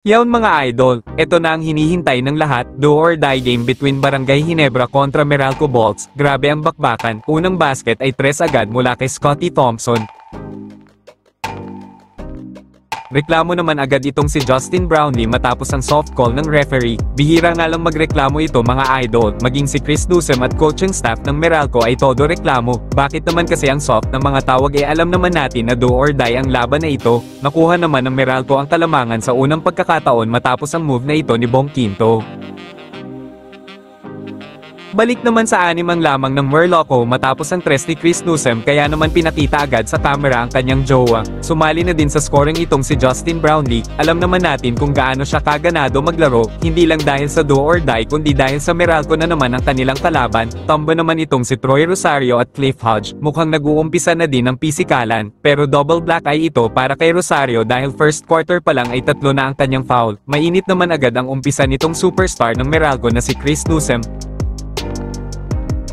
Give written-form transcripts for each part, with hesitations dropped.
Yawn mga idol, ito na ang hinihintay ng lahat, do or die game between Barangay Ginebra kontra Meralco Bolts. Grabe ang bakbakan, unang basket ay 3 agad mula kay Scottie Thompson. Reklamo naman agad itong si Justin Brownlee matapos ang soft call ng referee. Bihira nga lang magreklamo ito mga idol, maging si Chris Newsom at coaching staff ng Meralco ay todo reklamo. Bakit naman kasi ang soft ng mga tawag alam naman natin na do or die ang laban na ito. Nakuha naman ng Meralco ang kalamangan sa unang pagkakataon matapos ang move na ito ni Bong Quinto. Balik naman sa 6 lamang ng Meralco matapos ang 3 ni Chris Newsom kaya naman pinakita agad sa camera ang kanyang jowa. Sumali na din sa scoring itong si Justin Brownlee. Alam naman natin kung gaano siya kaganado maglaro, hindi lang dahil sa do or die kundi dahil sa Meralco na naman ang kanilang kalaban. Tombo naman itong si Troy Rosario at Cliff Hodge. Mukhang nag-uumpisa na din ang pisikalan, pero double black eye ito para kay Rosario dahil first quarter pa lang ay 3 na ang kanyang foul. Mainit naman agad ang umpisa nitong superstar ng Meralco na si Chris Newsom.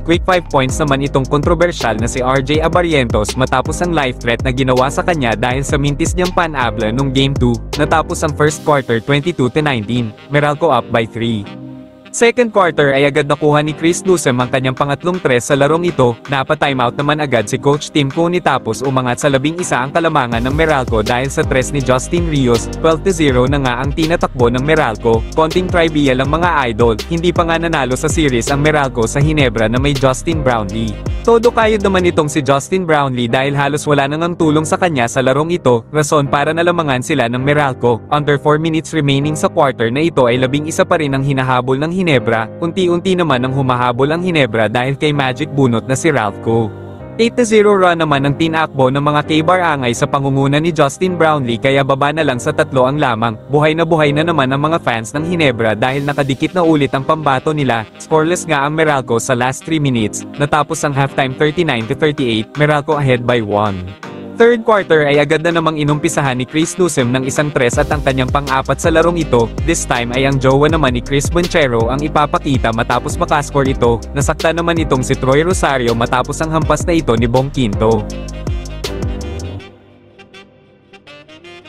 Quick 5 points naman itong kontrobersyal na si RJ Abarientos matapos ang life threat na ginawa sa kanya dahil sa mintis niyang panabla nung Game 2, natapos ang first quarter 22-19, Meralco up by 3. Second quarter ay agad nakuha ni Chris Newsom ang kanyang pangatlong 3 sa larong ito, napa-timeout naman agad si Coach Tim Cooney tapos umangat sa 11 ang kalamangan ng Meralco dahil sa 3 ni Justin Rios, 12-0 na nga ang tinatakbo ng Meralco. Konting trivia lang mga idol, hindi pa nga nanalo sa series ang Meralco sa Ginebra na may Justin Brownlee. Todo kayod naman itong si Justin Brownlee dahil halos wala nang tulong sa kanya sa larong ito, rason para nalamangan sila ng Meralco. Under 4 minutes remaining sa quarter na ito ay 11 pa rin ang hinahabol ng Ginebra, unti-unti naman ang humahabol ang Ginebra dahil kay Magic bunot na si Ralphco. 8-0 run naman ang tinakbo ng mga K-Barangay sa pangunguna ni Justin Brownlee kaya baba na lang sa 3 ang lamang. Buhay na naman ang mga fans ng Ginebra dahil nakadikit na ulit ang pambato nila. Scoreless nga ang Meralco sa last 3 minutes, natapos ang halftime 39-38, Meralco ahead by 1. Third quarter ay agad na namang inumpisahan ni Chris Newsom ng isang 3 at ang kanyang pang-4 sa larong ito. This time ay ang jowa naman ni Chris Bonchero ang ipapakita matapos makascore ito. Nasakta naman itong si Troy Rosario matapos ang hampas na ito ni Bong Quinto.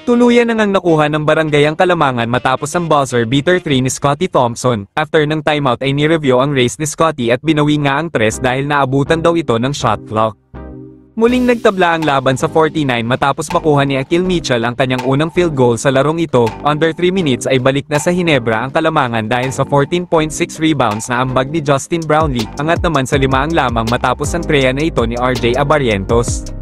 Tuluyan na ngang nakuha ng barangay ang kalamangan matapos ang buzzer beater 3 ni Scottie Thompson. After ng timeout ay ni-review ang race ni Scottie at binawi nga ang 3 dahil naabutan daw ito ng shot clock. Muling nagtabla ang laban sa 49 matapos makuha ni Akil Mitchell ang kanyang unang field goal sa larong ito. Under 3 minutes ay balik na sa Ginebra ang kalamangan dahil sa 14.6 rebounds na ambag ni Justin Brownlee. Angat naman sa 5 ang lamang matapos ang treya na ito ni RJ Abarientos.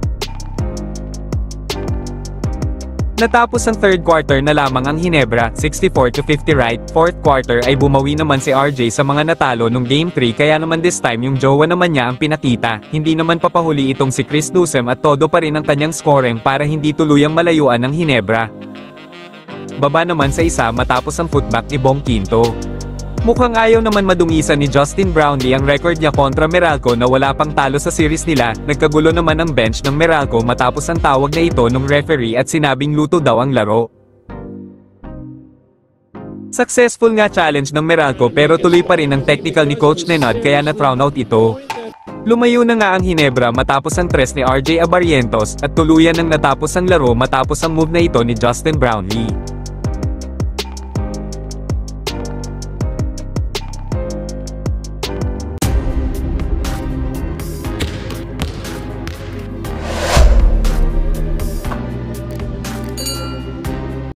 Natapos ang third quarter na lamang ang Ginebra, 64-50 right. Fourth quarter ay bumawi naman si RJ sa mga natalo nung Game 3 kaya naman this time yung jowa naman niya ang pinakita. Hindi naman papahuli itong si Chris Newsom at todo pa rin ang kanyang scoring para hindi tuluyang malayuan ng Ginebra. Baba naman sa 1 matapos ang putback ni Bong Quinto. Mukhang ayaw naman madungisan ni Justin Brownlee ang record niya kontra Meralco na wala pang talo sa series nila. Nagkagulo naman ang bench ng Meralco matapos ang tawag na ito ng referee at sinabing luto daw ang laro. Successful nga challenge ng Meralco pero tuloy pa rin ang technical ni Coach Nenad kaya na-thrown out ito. Lumayo na nga ang Ginebra matapos ang 3 ni RJ Abarientos at tuluyan nang natapos ang laro matapos ang move na ito ni Justin Brownlee.